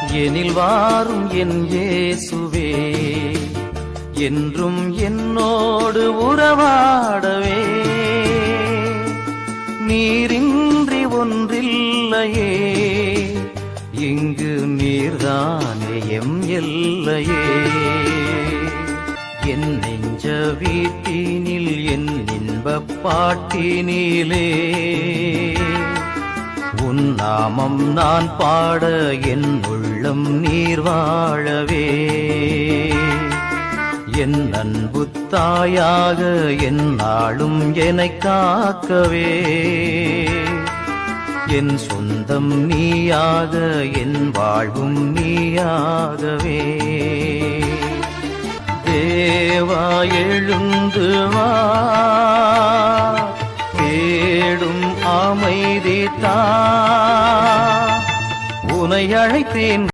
எனில் வாரும் என் இயேசுவே, என்றும் என்னோடு உறவாடவே. நீரின்றி ஒன்றில்லையே, இங்கு நீர்தானே எம் எல்லையே. என் நெஞ்ச வீட்டினில் என் இன்பப் பாட்டினிலே உன் நாமம் நான் பாட என் உள்ளம் நீர் வாழவே. என் அன்பு தாயாக என் நாளும் என்னைக் காக்கவே. என் சொந்தம் நீயாக என் வாழ்வும் நீயாகவே. தேவா எழுந்து வா, தேடும் அமைதி தா, உனை அழைத்தேன்